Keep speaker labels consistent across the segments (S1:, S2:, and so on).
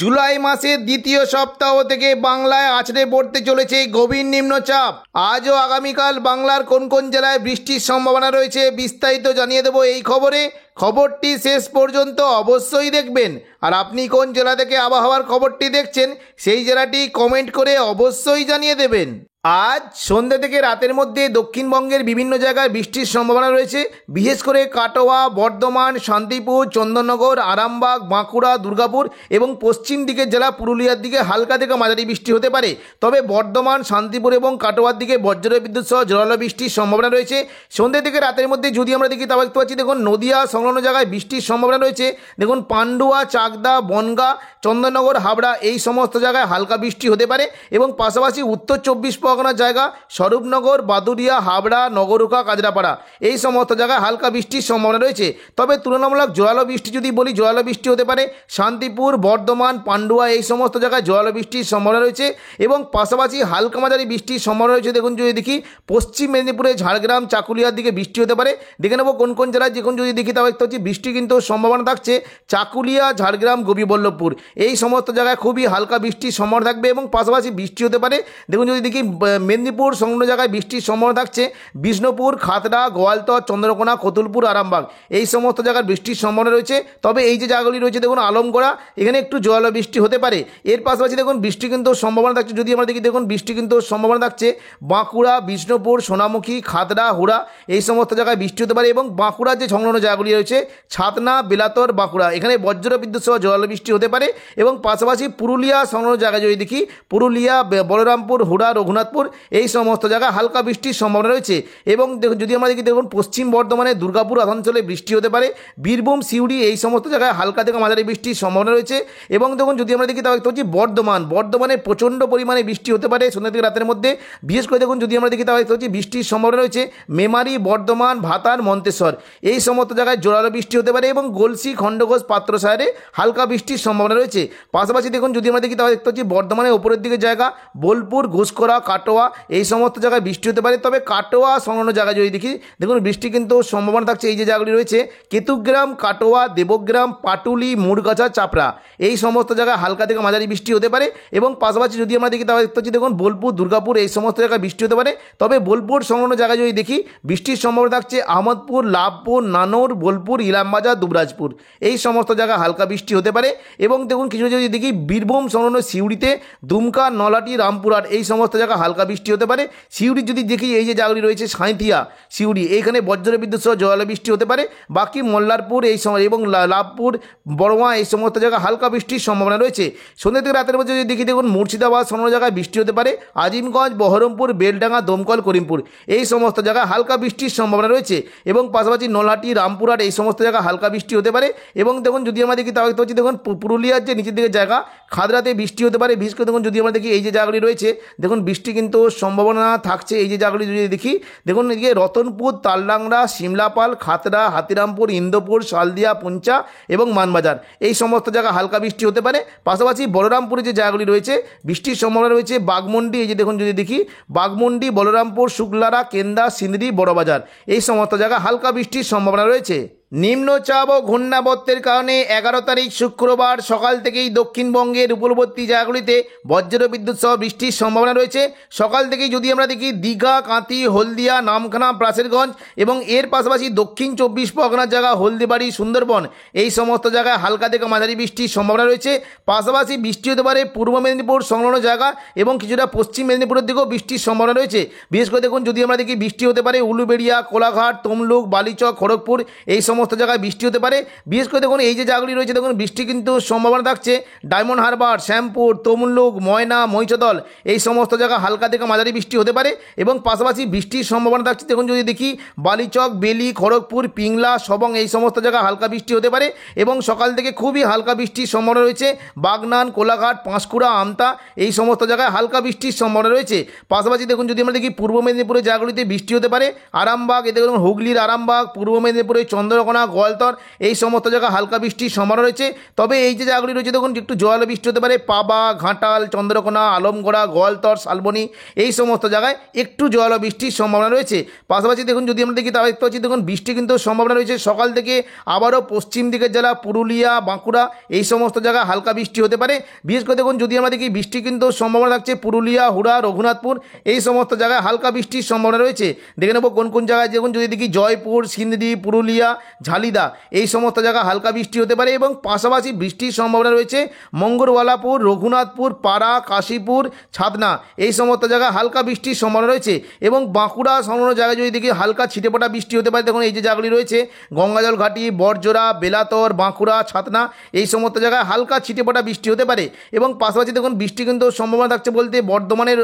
S1: জুলাই মাসের দ্বিতীয় সপ্তাহ থেকে বাংলায় আছড়ে পড়তে চলেছে গভীর নিম্নচাপ। আজ ও আগামীকাল বাংলার কোন কোন জেলায় বৃষ্টির সম্ভাবনা রয়েছে বিস্তারিত জানিয়ে দেব এই খবরে। খবরটি শেষ পর্যন্ত অবশ্যই দেখবেন। আর আপনি কোন জেলা থেকে আবহাওয়ার খবরটি দেখছেন সেই জেলাটি কমেন্ট করে অবশ্যই জানিয়ে দেবেন। আজ সন্ধ্যা থেকে রাতের মধ্যে দক্ষিণবঙ্গের বিভিন্ন জায়গায় বৃষ্টির সম্ভাবনা রয়েছে। বিশেষ করে কাটোয়া, বর্ধমান, শান্তিপুর, চন্দননগর, আরামবাগ, বাঁকুড়া, দুর্গাপুর এবং পশ্চিম দিকের জেলা পুরুলিয়ার দিকে হালকা থেকে মাঝারি বৃষ্টি হতে পারে। তবে বর্ধমান, শান্তিপুর এবং কাটোয়ার দিকে বজ্রবিদ্যুৎ সহ জোরালো বৃষ্টির সম্ভাবনা রয়েছে। সন্ধ্যা থেকে রাতের মধ্যে যদি আমরা দেখি তাহলে দেখতে পাচ্ছি দেখুন নদিয়া সংলগ্ন জায়গায় বৃষ্টির সম্ভাবনা রয়েছে। দেখুন পান্ডুয়া, চাকদা, বনগাঁ, চন্দননগর, হাবড়া এই সমস্ত জায়গায় হালকা বৃষ্টি হতে পারে এবং পাশাপাশি উত্তর 24 পরগনার জায়গা স্বরূপনগর, বাদুড়িয়া, হাবড়া, নগরুকা, কাজরাপাড়া এই সমস্ত জায়গায় হালকা বৃষ্টির সম্ভাবনা রয়েছে। তবে তুলনামূলক জোরালো বৃষ্টি যদি বলি, জোরালো বৃষ্টি হতে পারে শান্তিপুর, বর্ধমান, পান্ডুয়া এই সমস্ত জায়গায় জোরালো বৃষ্টির সম্ভাবনা রয়েছে এবং পাশাপাশি হালকা মাঝারি বৃষ্টির সম্ভাবনা রয়েছে। দেখুন যদি দেখি পশ্চিম মেদিনীপুরে ঝাড়গ্রাম, চাকুলিয়ার দিকে বৃষ্টি হতে পারে। দেখে নেব কোন কোন জেলায় দেখুন যদি দেখি তাহলে দেখতে হচ্ছে বৃষ্টি কিন্তু সম্ভাবনা থাকছে চাকুলিয়া, ঝাড়গ্রাম, গোপীবল্লভপুর এই সমস্ত জায়গায় খুবই হালকা বৃষ্টির সম্ভাবনা থাকবে এবং পাশাপাশি বৃষ্টি হতে পারে। দেখুন যদি দেখি মেদিনীপুর সংলগ্ন জায়গায় বৃষ্টির সম্ভাবনা থাকছে বিষ্ণুপুর, খাতড়া, গোয়ালতর, চন্দ্রকোনা, কতুলপুর, আরামবাগ এই সমস্ত জায়গার বৃষ্টির সম্ভাবনা রয়েছে। তবে এই যে জায়গাগুলি রয়েছে দেখুন আলমগড়া এখানে একটু জোরালো বৃষ্টি হতে পারে। এর পাশাপাশি দেখুন বৃষ্টি কিন্তু সম্ভাবনা থাকছে যদি আমরা দেখি দেখুন বৃষ্টি কিন্তু সম্ভাবনা থাকছে বাঁকুড়া, বিষ্ণুপুর, সোনামুখী, খাতড়া, হুড়া এই সমস্ত জায়গায় বৃষ্টি হতে পারে এবং বাঁকুড়ার যে সংলগ্ন জায়গাগুলি রয়েছে ছাতনা, বেলাতর, বাঁকুড়া এখানে বজ্রবিদ্যুৎ সহ জোরালো বৃষ্টি হতে পারে এবং পাশাপাশি পুরুলিয়া সংলগ্ন জায়গায় যদি দেখি পুরুলিয়া, বলরামপুর, হুড়া, রঘুনাথপুর এই সমস্ত জায়গায় হালকা বৃষ্টির সম্ভাবনা রয়েছে। এবং দেখুন যদি আমরা দেখি দেখুন পশ্চিম বর্ধমানে দুর্গাপুর আসানসোলে বৃষ্টি হতে পারে, বীরভূম, সিউড়ি এই সমস্ত জায়গায় হালকা থেকে মাঝারি বৃষ্টির সম্ভাবনা রয়েছে। এবং দেখুন যদি আমরা দেখি তাহলে দেখতে পাচ্ছি বর্ধমানে প্রচণ্ড পরিমাণে বৃষ্টি হতে পারে সন্ধ্যা থেকে রাতের মধ্যে। বিশেষ করে দেখুন যদি আমরা দেখি তাহলে দেখতে পাচ্ছি বৃষ্টির সম্ভাবনা রয়েছে মেমারি, বর্ধমান, ভাতার, মন্তেশ্বর এই সমস্ত জায়গায় জোরালো বৃষ্টি হতে পারে এবং গলসি, খণ্ডঘোষ, পাত্রসারে হালকা বৃষ্টির সম্ভাবনা রয়েছে। পাশাপাশি দেখুন যদি আমরা দেখি তাহলে দেখতে পাচ্ছি বর্ধমানের উপরের দিকে জায়গা বোলপুর, ঘুষকরা, কাটোয়া এই সমস্ত জায়গায় বৃষ্টি হতে পারে। তবে কাটোয়া সংলগ্ন জায়গায় যদি দেখি দেখুন বৃষ্টি কিন্তু সম্ভাবনা থাকছে এই যে জায়গাগুলি রয়েছে কেতুগ্রাম, কাটোয়া, দেবগ্রাম, পাটুলি, মুড়গাছা, চাপড়া এই সমস্ত জায়গায় হালকা থেকে মাঝারি বৃষ্টি হতে পারে এবং পাশাপাশি যদি আমরা দেখি তাহলে দেখতে পাচ্ছি দেখুন বোলপুর, দুর্গাপুর এই সমস্ত জায়গায় বৃষ্টি হতে পারে। তবে বোলপুর সংলগ্ন জায়গায় যদি দেখি বৃষ্টির সম্ভাবনা থাকছে আহমদপুর, লাভপুর, নানোর, বোলপুর, ইলামবাজার, দুবরাজপুর এই সমস্ত জায়গায় হালকা বৃষ্টি হতে পারে। এবং দেখুন কিছু যদি দেখি বীরভূম সংলগ্ন সিউড়িতে দুমকা, নলাটি, রামপুরহাট এই সমস্ত জায়গায় হালকা বৃষ্টি হতে পারে। সিউড়ি যদি দেখি এই যে জায়গাগুলি রয়েছে সাঁইথিয়া, সিউড়ি এইখানে বজ্রবিদ্যুৎ সহ জোরালো বৃষ্টি হতে পারে। বাকি মল্লারপুর এই সময় এবং লাভপুর, বড়োয়া এই সমস্ত জায়গায় হালকা বৃষ্টির সম্ভাবনা রয়েছে। সন্ধ্যা থেকে রাতের মধ্যে যদি দেখি দেখুন মুর্শিদাবাদ সংলগ্ন জায়গায় বৃষ্টি হতে পারে, আজিমগঞ্জ, বহরমপুর, বেলডাঙ্গা, দমকল, করিমপুর এই সমস্ত জায়গায় হালকা বৃষ্টির সম্ভাবনা রয়েছে এবং পাশাপাশি নলহাটি, রামপুরহাট এই সমস্ত জায়গায় হালকা বৃষ্টি হতে পারে। এবং দেখুন যদি আমরা দেখি তাহলে দেখতে পাচ্ছি দেখুন পুরুলিয়ার যে নিচের দিকের জায়গা খাদরাতে বৃষ্টি হতে পারে। বিশেষ করে দেখুন যদি আমরা দেখি এই যে জায়গাগুলি রয়েছে দেখুন বৃষ্টি কিন্তু সম্ভাবনা থাকছে এই যে জায়গাগুলি যদি দেখি দেখুন এদিকে রতনপুর, তালডাংরা, সিমলাপাল, খাতড়া, হাতিরামপুর, ইন্দোপুর, শালদিয়া, পুঞ্চা এবং মানবাজার এই সমস্ত জায়গায় হালকা বৃষ্টি হতে পারে। পাশাপাশি বলরামপুরে যে জায়গাগুলি রয়েছে বৃষ্টির সম্ভাবনা রয়েছে বাগমন্ডি এই যে দেখুন যদি দেখি বাগমন্ডি, বলরামপুর, শুক্লারা, কেন্দা, সিন্দ্রি, বড়বাজার এই সমস্ত জায়গায় হালকা বৃষ্টির সম্ভাবনা রয়েছে। নিম্নচাপ ও ঘূর্ণাবর্তের কারণে 11 তারিখ শুক্রবার সকাল থেকেই দক্ষিণবঙ্গের উপকূলবর্তী জায়গাগুলিতে বজ্রবিদ্যুৎ সহ বৃষ্টির সম্ভাবনা রয়েছে। সকাল থেকেই যদি আমরা দেখি দীঘা, কাঁথি, হলদিয়া, নামখানা, প্রাসেরগঞ্জ এবং এর পাশাপাশি দক্ষিণ 24 পরগনার জায়গা হলদিবাড়ি, সুন্দরবন এই সমস্ত জায়গায় হালকা থেকে মাঝারি বৃষ্টির সম্ভাবনা রয়েছে। পাশাপাশি বৃষ্টি হতে পারে পূর্ব মেদিনীপুর সংলগ্ন জায়গা এবং কিছুটা পশ্চিম মেদিনীপুরের দিকেও বৃষ্টির সম্ভাবনা রয়েছে। বিশেষ করে দেখুন যদি আমরা দেখি বৃষ্টি হতে পারে উলুবেড়িয়া, কোলাঘাট, তমলুক, বালিচক, খড়গপুর এই সমস্ত জায়গায় বৃষ্টি হতে পারে। বিশেষ করে দেখুন এই যে জায়গাগুলি রয়েছে দেখুন বৃষ্টি কিন্তু সম্ভাবনা থাকছে ডায়মন্ড হারবার, শ্যামপুর, তমলুক, ময়না, মহিষাদল এই সমস্ত জায়গায় হালকা থেকে মাঝারি বৃষ্টি হতে পারে এবং পাশাপাশি বৃষ্টির সম্ভাবনা থাকছে দেখুন যদি দেখি বালিচক, বেলি, খড়গপুর, পিংলা, সবং এই সমস্ত জায়গায় হালকা বৃষ্টি হতে পারে এবং সকাল থেকে খুবই হালকা বৃষ্টির সম্ভাবনা রয়েছে বাগনান, কোলাঘাট, পাঁশকুড়া, আমতা এই সমস্ত জায়গায় হালকা বৃষ্টির সম্ভাবনা রয়েছে। পাশাপাশি দেখুন যদি আমরা দেখি পূর্ব মেদিনীপুরের জায়গাগুলিতে বৃষ্টি হতে পারে আরামবাগ এতে দেখুন হুগলির আরামবাগ, পূর্ব মেদিনীপুরের চন্দ্রকোনা, চন্দ্রকোনা গোয়ালতর এই সমস্ত জায়গায় হালকা বৃষ্টির সম্ভাবনা রয়েছে। তবে এই যে জায়গাগুলি রয়েছে দেখুন একটু জোরালো বৃষ্টি হতে পারে, পাবা, ঘাটাল, চন্দ্রকোনা, আলমগড়া, গোয়ালতর, শালবনী এই সমস্ত জায়গায় একটু জোরালো বৃষ্টির সম্ভাবনা রয়েছে। পাশাপাশি দেখুন যদি আমরা দেখি তাহলে দেখতে পাচ্ছি দেখুন বৃষ্টি কিন্তু সম্ভাবনা রয়েছে সকাল থেকে আবারও পশ্চিম দিকের জেলা পুরুলিয়া, বাঁকুড়া এই সমস্ত জায়গায় হালকা বৃষ্টি হতে পারে। বিশেষ করে দেখুন যদি আমরা দেখি বৃষ্টি কিন্তু সম্ভাবনা থাকছে পুরুলিয়া, হুড়া, রঘুনাথপুর এই সমস্ত জায়গায় হালকা বৃষ্টির সম্ভাবনা রয়েছে। দেখে নেব কোন কোন জায়গায় দেখুন যদি দেখি জয়পুর, সিন্দি, পুরুলিয়া, ঝালিদা এই সমস্ত জায়গায় হালকা বৃষ্টি হতে পারে এবং পাশাপাশি বৃষ্টির সম্ভাবনা রয়েছে মঙ্গলওয়ালাপুর, রঘুনাথপুর, পাড়া, কাশীপুর, ছাদনা এই সমস্ত জায়গায় হালকা বৃষ্টির সম্ভাবনা রয়েছে এবং বাঁকুড়া সংলগ্ন জায়গায় যদি দেখি হালকা ছিটেফোঁটা বৃষ্টি হতে পারে। দেখুন এই যে জায়গাগুলি রয়েছে গঙ্গাজল ঘাটি, বরজোড়া, বেলাতর, বাঁকুড়া, ছাতনা এই সমস্ত জায়গায় হালকা ছিটেফোঁটা বৃষ্টি হতে পারে এবং পাশাপাশি দেখুন বৃষ্টি কিন্তু সম্ভাবনা থাকছে বলতে বর্ধমানের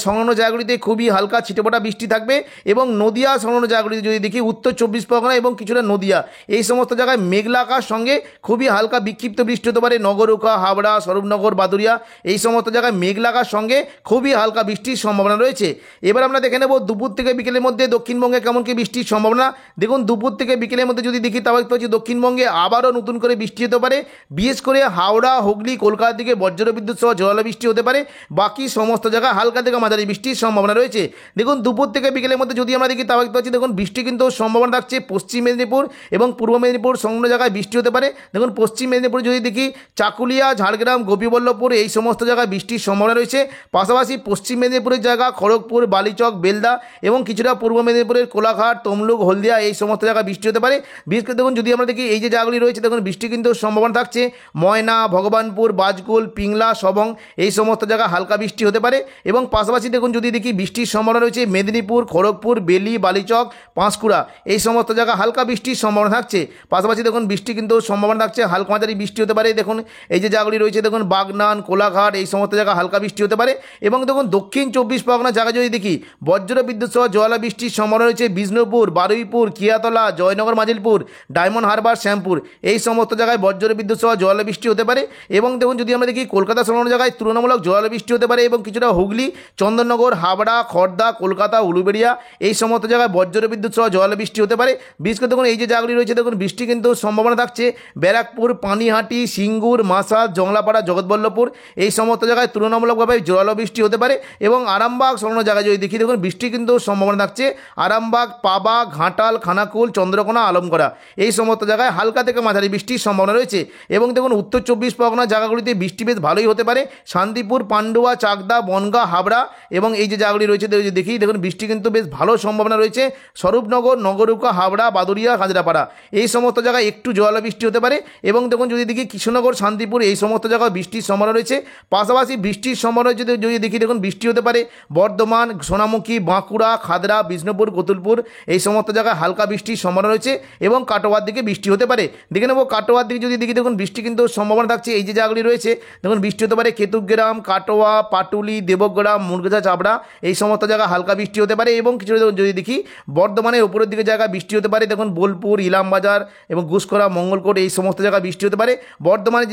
S1: সংলগ্ন জায়গাগুলিতে খুবই হালকা ছিটেফোঁটা বৃষ্টি থাকবে এবং নদিয়া সংলগ্ন জায়গাগুলিতে যদি দেখি উত্তর চব্বিশ পরগনা এবং কিছুটা নদিয়া এই সমস্ত জায়গায় মেঘলা আকাশ সঙ্গে খুবই হালকা বিক্ষিপ্ত বৃষ্টি হতে পারে। নগরুকা, হাবড়া, স্বরূপনগর, বাদুরিয়া এই সমস্ত জায়গায় মেঘলা আকাশ সঙ্গে খুবই হালকা বৃষ্টির সম্ভাবনা রয়েছে। এবার আমরা দেখে নেব দুপুর থেকে বিকেলের মধ্যে দক্ষিণবঙ্গে কেমন কি বৃষ্টির সম্ভাবনা। দেখুন দুপুর থেকে বিকেলের মধ্যে যদি দেখি তাহলে দেখতে পাচ্ছি দক্ষিণবঙ্গে আবারও নতুন করে বৃষ্টি হতে পারে। বিশেষ করে হাওড়া, হুগলি, কলকাতার দিকে বজ্রবিদ্যুৎ সহ জোরালো বৃষ্টি হতে পারে। বাকি সমস্ত জায়গায় হালকা থেকে মাঝারি বৃষ্টির সম্ভাবনা রয়েছে। দেখুন দুপুর থেকে বিকেলের মধ্যে যদি আমরা দেখি তাহলে দেখতে পাচ্ছি দেখুন বৃষ্টি কিন্তু সম্ভাবনা থাকছে পশ্চিম মেদিনীপুর এবং পূর্ব মেদিনীপুর সংলগ্ন জায়গায় বৃষ্টি হতে পারে। দেখুন পশ্চিম মেদিনীপুর যদি দেখি চাকুলিয়া, ঝাড়গ্রাম, গোপীবল্লভপুর এই সমস্ত জায়গায় বৃষ্টির সম্ভাবনা রয়েছে। পাশাপাশি পশ্চিম মেদিনীপুরের জায়গা খড়গপুর, বালিচক, বেলদা এবং কিছুটা পূর্ব মেদিনীপুরের কোলাঘাট, তমলুক, হলদিয়া এই সমস্ত জায়গায় বৃষ্টি হতে পারে। বিশেষ করে দেখুন যদি আমরা দেখি এই যে জায়গাগুলি রয়েছে দেখুন বৃষ্টি কিন্তু সম্ভাবনা থাকছে ময়না, ভগবানপুর, বাজকুল, পিংলা, সবং এই সমস্ত জায়গায় হালকা বৃষ্টি হতে পারে এবং পাশাপাশি দেখুন যদি দেখি বৃষ্টির সম্ভাবনা রয়েছে মেদিনীপুর, খড়গপুর, বেলি, বালিচক, পাঁশকুড়া এই সমস্ত জায়গায় হালকা বৃষ্টির সম্ভাবনা থাকছে। পাশাপাশি দেখুন বৃষ্টি কিন্তু সম্ভাবনা থাকছে হালকা মাঝারি বৃষ্টি হতে পারে। দেখুন এই যে জায়গাগুলি রয়েছে দেখুন বাগনান, কোলাঘাট এই সমস্ত জায়গায় হালকা বৃষ্টি হতে পারে এবং দেখুন দক্ষিণ চব্বিশ পরগনা জায়গায় যদি দেখি বজ্র বিদ্যুৎ সহ জোয়ালা বৃষ্টির সম্ভাবনা রয়েছে বিষ্ণুপুর, বারুইপুর, কিয়াতলা, জয়নগর, মাজিলপুর, ডায়মন্ড হারবার, শ্যামপুর এই সমস্ত জায়গায় বজ্র বিদ্যুৎ সহ জোয়ালা বৃষ্টি হতে পারে এবং দেখুন যদি আমরা দেখি কলকাতা সংলগ্ন জায়গায় তুলনামূলক জোয়ালা বৃষ্টি হতে পারে এবং কিছুটা হুগলি, চন্দননগর, হাবড়া, খড়দা, কলকাতা, উলুবেড়িয়া এই সমস্ত জায়গায় বজ্র বিদ্যুৎ সহ জোয়ালা বৃষ্টি হতে পারে। বিশেষ করে দেখুন এই যে জায়গাগুলি রয়েছে দেখুন বৃষ্টি কিন্তু সম্ভাবনা থাকছে ব্যারাকপুর, পানিহাটি, সিঙ্গুর, মাসাদ, জংলাপাড়া, জগৎবল্লভপুর এই সমস্ত জায়গায় তুলনামূলকভাবে জোরালো বৃষ্টি হতে পারে এবং আরামবাগ সংলগ্ন জায়গায় যদি দেখি দেখুন বৃষ্টি কিন্তু সম্ভাবনা থাকছে আরামবাগ, পাবা, ঘাটাল, খানাকুল, চন্দ্রকোনা, আলমগড়া এই সমস্ত জায়গায় হালকা থেকে মাঝারি বৃষ্টির সম্ভাবনা রয়েছে এবং দেখুন উত্তর চব্বিশ পরগনা জায়গাগুলিতে বৃষ্টি বেশ ভালোই হতে পারে শান্তিপুর, পান্ডুয়া, চাকদা, বনগাঁ, হাবড়া এবং এই যে জায়গাগুলি রয়েছে দেখি দেখুন বৃষ্টি কিন্তু বেশ ভালো সম্ভাবনা রয়েছে স্বরূপনগর, নগরুকা, হাবড়া, বাদুরিয়া, কাঁচরাপাড়া এই সমস্ত জায়গায় একটু জোয়ালো বৃষ্টি হতে পারে এবং দেখুন যদি দেখি কৃষ্ণনগর, শান্তিপুর এই সমস্ত জায়গায় বৃষ্টির সম্ভাবনা রয়েছে। পাশাপাশি বৃষ্টির সম্ভাবনা যদি দেখি দেখুন বৃষ্টি হতে পারে বর্ধমান, সোনামুখী, বাঁকুড়া, খাদড়া, বিষ্ণুপুর, কতুলপুর এই সমস্ত জায়গায় হালকা বৃষ্টির সম্ভাবনা রয়েছে এবং কাটোয়ার দিকে বৃষ্টি হতে পারে। দেখে নেব কাটোয়ার দিকে যদি দেখি দেখুন বৃষ্টি কিন্তু সম্ভাবনা থাকছে এই যে জায়গাগুলি রয়েছে দেখুন বৃষ্টি হতে পারে কেতুগ্রাম, কাটোয়া, পাটুলি, দেবগ্রাম, মুরগেছা, চাপড়া এই সমস্ত জায়গায় হালকা বৃষ্টি হতে পারে এবং কিছু যদি দেখি বর্ধমানের উপরের দিকে জায়গায় বৃষ্টি হতে পারে দেখুন বোলপুর, ইলামবাজার এবং গুসকরা, মঙ্গলকোট এই সমস্ত জায়গায় বৃষ্টি হতে পারে। বর্ধমানে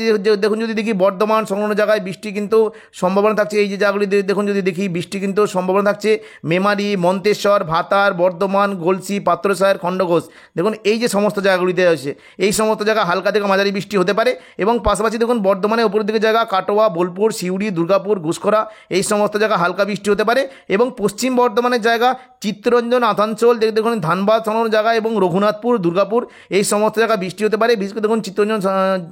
S1: দেখুন যদি দেখি বর্ধমান সংলগ্ন জায়গায় বৃষ্টি কিন্তু সম্ভাবনা থাকছে এই যে জায়গাগুলি দেখুন যদি দেখি বৃষ্টি কিন্তু সম্ভাবনা থাকছে মেমারি, মন্তেশ্বর, ভাতার, বর্ধমান, গলসি, পাত্রসাহের, খণ্ডঘোষ দেখুন এই যে সমস্ত জায়গাগুলিতে আছে এই সমস্ত জায়গায় হালকা থেকে মাঝারি বৃষ্টি হতে পারে এবং পাশাপাশি দেখুন বর্ধমানের উপরের দিকে জায়গা কাটোয়া, বোলপুর, সিউড়ি, দুর্গাপুর, গুসকরা এই সমস্ত জায়গায় হালকা বৃষ্টি হতে পারে এবং পশ্চিম বর্ধমানের জায়গা চিত্তরঞ্জন, আসানসোল দেখুন ধানবাদ সংলগ্ন জায়গা এবং রঘুনাথপুর, দুর্গাপুর এই সমস্ত জায়গায় বৃষ্টি হতে পারে। বিশেষ করে দেখুন চিত্তরঞ্জন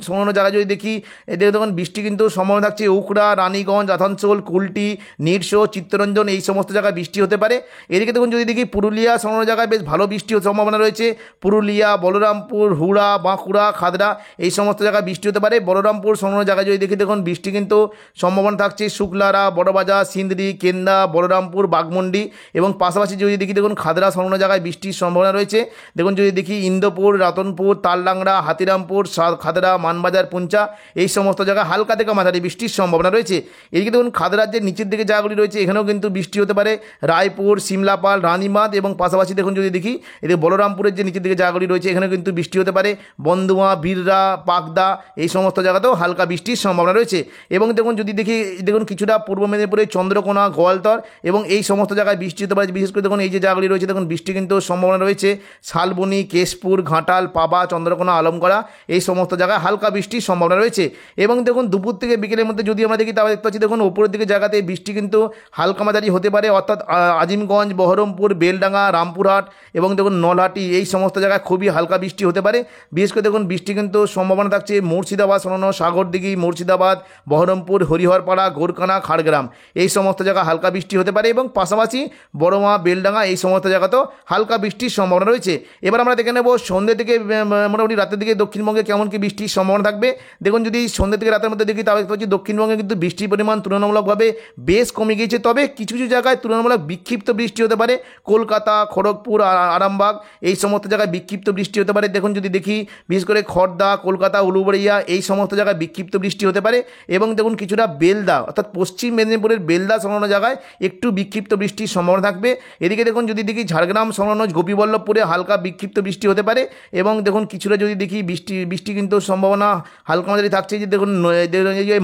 S1: সংলগ্ন জায়গায় যদি দেখি এদিকে দেখুন বৃষ্টি কিন্তু সম্ভাবনা থাকছে উকড়া, রানীগঞ্জ, আসানসোল, কুলটি, নিরসো, চিত্তরঞ্জন এই সমস্ত জায়গায় বৃষ্টি হতে পারে। এদিকে দেখুন যদি দেখি পুরুলিয়া সংলগ্ন জায়গায় বেশ ভালো বৃষ্টি সম্ভাবনা রয়েছে পুরুলিয়া, বলরামপুর, হুড়া, বাঁকুড়া, খাদড়া এই সমস্ত জায়গায় বৃষ্টি হতে পারে। বলরামপুর সংলগ্ন জায়গায় যদি দেখি দেখুন বৃষ্টি কিন্তু সম্ভাবনা থাকছে শুক্লারা, বড়বাজার, সিন্দ্রি, কেন্দা, বলরামপুর, বাগমন্ডি এবং পাশাপাশি যদি দেখি দেখুন খাদড়া সংলগ্ন জায়গায় বৃষ্টির সম্ভাবনা রয়েছে। দেখুন যদি দেখি ইন্দোপুর, রতনপুর, তালডাংরা, হাতিরামপুর, খাদড়া, মানবাজার, পুঞ্চা এই সমস্ত জায়গায় হালকা থেকে মাঝারি বৃষ্টির সম্ভাবনা রয়েছে। এদিকে দেখুন খাদড়ার যে নিচের দিকে জায়গাগুলি রয়েছে এখানেও কিন্তু বৃষ্টি হতে পারে রায়পুর, সিমলাপাল, রানীবাঁধ এবং পাশাপাশি দেখুন যদি দেখি এদিকে বলরামপুরের যে নিচের দিকে জায়গাগুলি রয়েছে এখানেও কিন্তু বৃষ্টি হতে পারে বন্দুয়া, বীররা, পাকদা এই সমস্ত জায়গাতেও হালকা বৃষ্টির সম্ভাবনা রয়েছে এবং দেখুন যদি দেখি দেখুন কিছুটা পূর্ব মেদিনীপুরের চন্দ্রকোনা, গোয়ালতর এবং এই সমস্ত জায়গায় বৃষ্টি হতে পারে। বিশেষ করে দেখুন এই যে জায়গাগুলি রয়েছে দেখুন বৃষ্টি কিন্তু সম্ভাবনা রয়েছে। শালবনী, কেশপুর, ঘাটাল, পাবা, চন্দ্রকোনা, আলমগড়া এই সমস্ত জায়গায় হালকা বৃষ্টির সম্ভাবনা রয়েছে। এবং দেখুন দুপুর থেকে বিকেলের মধ্যে যদি আমরা দেখি তাহলে দেখতে পাচ্ছি দেখুন উপরের দিকে জায়গাতে বৃষ্টি কিন্তু হালকা মাঝারি হতে পারে, অর্থাৎ আজিমগঞ্জ, বহরমপুর, বেলডাঙ্গা, রামপুরহাট এবং দেখুন নলহাটি এই সমস্ত জায়গায় খুবই হালকা বৃষ্টি হতে পারে। বিশেষ করে দেখুন বৃষ্টি কিন্তু সম্ভাবনা থাকছে মুর্শিদাবাদ সংলগ্ন সাগরদিঘি, মুর্শিদাবাদ, বহরমপুর, হরিহরপাড়া, গোরকানা, খাড়গ্রাম এই সমস্ত জায়গায় হালকা বৃষ্টি হতে পারে এবং পাশাপাশি বড়মা, বেলডাঙ্গা এই সমস্ত জায়গাতেও হালকা বৃষ্টির সম্ভাবনা রয়েছে। এবার আমরা দেখে নেব সন্ধ্যে থেকে মোটামুটি রাতের দিকে দক্ষিণবঙ্গে কেমন কি বৃষ্টির সম্ভাবনা থাকবে। দেখুন যদি সন্ধ্যে থেকে রাতের মধ্যে দেখি তাহলে দেখতে পাচ্ছি দক্ষিণবঙ্গে কিন্তু বৃষ্টির পরিমাণ তুলনামূলকভাবে বেশ কমে গিয়েছে, তবে কিছু কিছু জায়গায় তুলনামূলক বিক্ষিপ্ত বৃষ্টি হতে পারে। কলকাতা, খড়গপুর, আরামবাগ এই সমস্ত জায়গায় বিক্ষিপ্ত বৃষ্টি হতে পারে। দেখুন যদি দেখি বিশেষ করে খড়দা, কলকাতা, উলুবেড়িয়া এই সমস্ত জায়গায় বিক্ষিপ্ত বৃষ্টি হতে পারে এবং দেখুন কিছুটা বেলদা অর্থাৎ পশ্চিম মেদিনীপুরের বেলদা সংলগ্ন জায়গায় একটু বিক্ষিপ্ত বৃষ্টির সম্ভাবনা থাকবে। এদিকে দেখুন যদি দেখি ঝাড়গ্রাম সংলগ্ন গোপীবল্লভপুরে হালকা বিক্ষিপ্ত বৃষ্টি হতে পারে এবং দেখুন কিছুটা যদি দেখি বৃষ্টি কিন্তু সম্ভাবনা হালকা মাঝারি থাকছে। যে দেখুন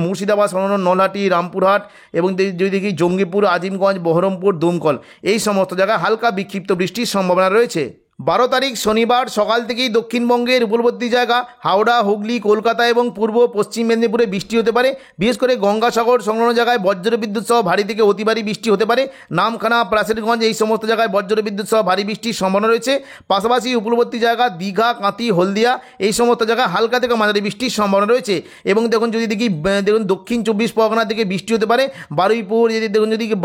S1: মুর্শিদাবাদ সংলগ্ন নলহাটি, রামপুরহাট এবং যদি দেখি জঙ্গিপুর, আজিমগঞ্জ, বহরমপুর, দমকল এই সমস্ত জায়গায় হালকা বিক্ষিপ্ত বৃষ্টির সম্ভাবনা রয়েছে। 12 তারিখ শনিবার সকাল থেকেই দক্ষিণবঙ্গের উপকূলবর্তী জায়গা হাওড়া, হুগলি, কলকাতা এবং পূর্ব পশ্চিম মেদিনীপুরে বৃষ্টি হতে পারে। বিশেষ করে গঙ্গাসাগর সংলগ্ন জায়গায় বজ্রবিদ্যুৎ সহ ভারী থেকে অতি ভারী বৃষ্টি হতে পারে। নামখানা, প্রাচীরগঞ্জ এই সমস্ত জায়গায় বজ্রবিদ্যুৎ সহ ভারী বৃষ্টির সম্ভাবনা রয়েছে। পাশাপাশি উপকূলবর্তী জায়গা দীঘা, কাঁথি, হলদিয়া এই সমস্ত জায়গায় হালকা থেকে মাঝারি বৃষ্টির সম্ভাবনা রয়েছে। এবং দেখুন যদি দেখি দেখুন দক্ষিণ 24 পরগনার দিকে বৃষ্টি হতে পারে। বারুইপুর যদি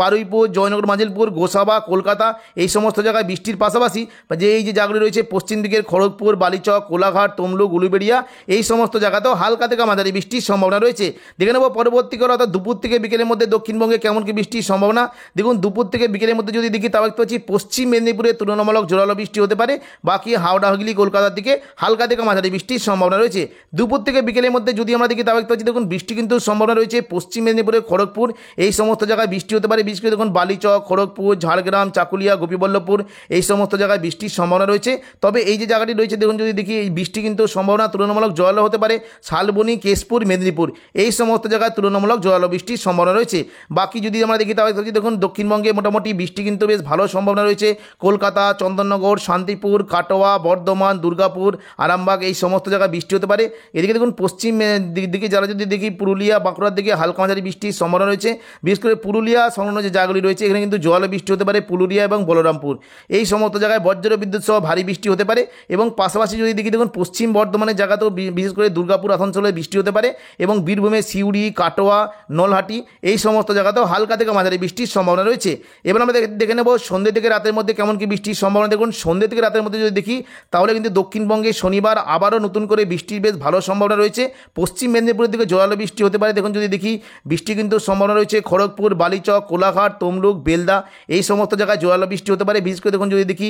S1: বারুইপুর, জয়নগর, মাজিলপুর, গোসাবা, কলকাতা এই সমস্ত জায়গায় বৃষ্টির পাশাপাশি যে এই যে জায়গাগুলি রয়েছে পশ্চিম দিকের খড়গপুর, বালিচক, কোলাঘাট, তমলুক, উলুবেড়িয়া এই সমস্ত জায়গাতেও হালকা থেকে মাঝারি বৃষ্টির সম্ভাবনা রয়েছে। দেখে নেব পরবর্তীকালে অর্থাৎ দুপুর থেকে বিকেলের মধ্যে দক্ষিণবঙ্গে কেমন কি বৃষ্টির সম্ভাবনা। দেখুন দুপুর থেকে বিকেলের মধ্যে যদি দেখি তাহলে দেখতে পাচ্ছি পশ্চিম মেদিনীপুরে তুলনামূলক জোরালো বৃষ্টি হতে পারে। বাকি হাওড়া, হুগলি, কলকাতার দিকে হালকা থেকে মাঝারি বৃষ্টির সম্ভাবনা রয়েছে। দুপুর থেকে বিকেলের মধ্যে যদি আমরা দেখি তাহলে দেখতে পাচ্ছি দেখুন বৃষ্টি কিন্তু সম্ভাবনা রয়েছে পশ্চিম মেদিনীপুরে খড়গপুর এই সমস্ত জায়গায় বৃষ্টি হতে পারে। বিশেষ করে দেখুন বালিচক, খড়গপুর, ঝাড়গ্রাম, চাকুলিয়া, গোপীবল্লভপুর এই সমস্ত জায়গায় বৃষ্টির সম্ভাবনা রয়েছে। তবে এই যে জায়গাটি রয়েছে দেখুন যদি দেখি এই বৃষ্টি কিন্তু সম্ভাবনা তুলনামূলক জোরালো হতে পারে শালবনী, কেশপুর, মেদিনীপুর এই সমস্ত জায়গায় তুলনামূলক জোরালো বৃষ্টির সম্ভাবনা রয়েছে। বাকি যদি আমরা দেখি তাহলে দেখুন দক্ষিণবঙ্গে মোটামুটি বৃষ্টি কিন্তু বেশ ভালো সম্ভাবনা রয়েছে। কলকাতা, চন্দননগর, শান্তিপুর, কাটোয়া, বর্ধমান, দুর্গাপুর, আরামবাগ এই সমস্ত জায়গায় বৃষ্টি হতে পারে। এদিকে দেখুন পশ্চিম দিকে যারা যদি দেখি পুরুলিয়া, বাঁকুড়ার দিকে হালকা মাঝারি বৃষ্টির সম্ভাবনা রয়েছে। বিশেষ করে পুরুলিয়া সংলগ্ন যে জায়গাগুলি রয়েছে এখানে কিন্তু জোরালো বৃষ্টি হতে পারে। পুরুলিয়া এবং বলরামপুর এই সমস্ত জায়গায় বজ্রবিদ্যুৎ সহ ভারী বৃষ্টি হতে পারে। এবং পাশাপাশি যদি দেখি দেখুন পশ্চিম বর্ধমানের জায়গাতেও বিশেষ করে দুর্গাপুর আসানসোলে বৃষ্টি হতে পারে এবং বীরভূমে সিউড়ি, কাটোয়া, নলহাটি এই সমস্ত জায়গাতেও হালকা থেকে মাঝারি বৃষ্টির সম্ভাবনা রয়েছে। এবার আমরা দেখে নেব সন্ধ্যে থেকে রাতের মধ্যে কেমন কি বৃষ্টির সম্ভাবনা। দেখুন সন্ধ্যে থেকে রাতের মধ্যে যদি দেখি তাহলে কিন্তু দক্ষিণবঙ্গে শনিবার আবারও নতুন করে বৃষ্টির বেশ ভালো সম্ভাবনা রয়েছে। পশ্চিম মেদিনীপুরের দিকে জোরালো বৃষ্টি হতে পারে। দেখুন যদি দেখি বৃষ্টি কিন্তু সম্ভাবনা রয়েছে খড়গপুর, বালিচক, কোলাঘাট, তমলুক, বেলদা এই সমস্ত জায়গায় জোরালো বৃষ্টি হতে পারে। বিশেষ করে দেখুন যদি দেখি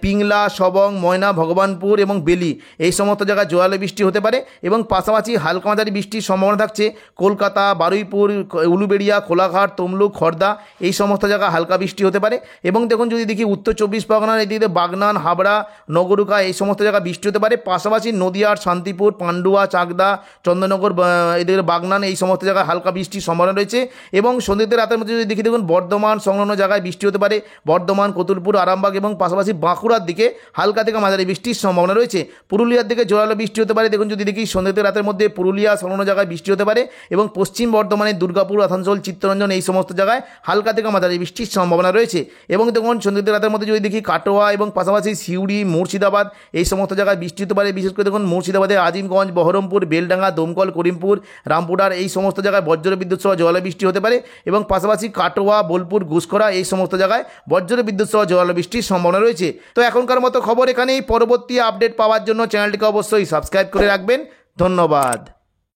S1: পিংলা, সবং, ময়না, ভগবানপুর এবং বেলি এই সমস্ত জায়গায় জোরালো বৃষ্টি হতে পারে এবং পাশাপাশি হালকা মাঝারি বৃষ্টির সম্ভাবনা থাকছে কলকাতা, বারুইপুর, উলুবেড়িয়া, কোলাঘাট, তমলুক, খড়দা এই সমস্ত জায়গায় হালকা বৃষ্টি হতে পারে। এবং দেখুন যদি দেখি উত্তর 24 পরগনার এদিকে বাগনান, হাবড়া, নগরুকা এই সমস্ত জায়গায় বৃষ্টি হতে পারে। পাশাপাশি নদিয়ার শান্তিপুর, পান্ডুয়া, চাকদা, চন্দননগর এদিকে বাগনান এই সমস্ত জায়গায় হালকা বৃষ্টির সম্ভাবনা রয়েছে। এবং সন্ধ্যেতে রাতের মধ্যে যদি দেখি দেখুন বর্ধমান সংলগ্ন জায়গায় বৃষ্টি হতে পারে। বর্ধমান, কতুলপুর, আরামবাগ এবং পাশাপাশি বাঁকুড়ার দিকে হালকা থেকে মাঝারি বৃষ্টির সম্ভাবনা রয়েছে। পুরুলিয়ার দিকে জোরালো বৃষ্টি হতে পারে। দেখুন যদি দেখি সন্ধ্যেতে রাতের মধ্যে পুরুলিয়া সংলগ্ন জায়গায় বৃষ্টি হতে পারে এবং পশ্চিম বর্ধমানের দুর্গাপুর, আসানসোল, চিত্তরঞ্জন এই সমস্ত জায়গায় হালকা থেকে মাঝারি বৃষ্টির সম্ভাবনা রয়েছে। এবং দেখুন সন্ধ্যেতে রাতের মধ্যে যদি দেখি কাটোয়া এবং পাশাপাশি সিউড়ি, মুর্শিদাবাদ এই সমস্ত জায়গায় বৃষ্টি হতে পারে। বিশেষ করে দেখুন মুর্শিদাবাদে আজিমগঞ্জ, বহরমপুর, বেলডাঙ্গা, দমকল, করিমপুর, রামপুরহাট এই সমস্ত জায়গায় বজ্রবিদ্যুৎ সহ জোরালো বৃষ্টি হতে পারে এবং পাশাপাশি কাটোয়া, বোলপুর, ঘুষখরা এই সমস্ত জায়গায় বজ্রবিদ্যুৎ সহ জোরালো বৃষ্টির সম্ভাবনা রয়েছে। তো এখনকার মতো খবর এখানেই। পরবর্তী আপডেট পাওয়ার জন্য চ্যানেলটিকে অবশ্যই সাবস্ক্রাইব করে রাখবেন। ধন্যবাদ।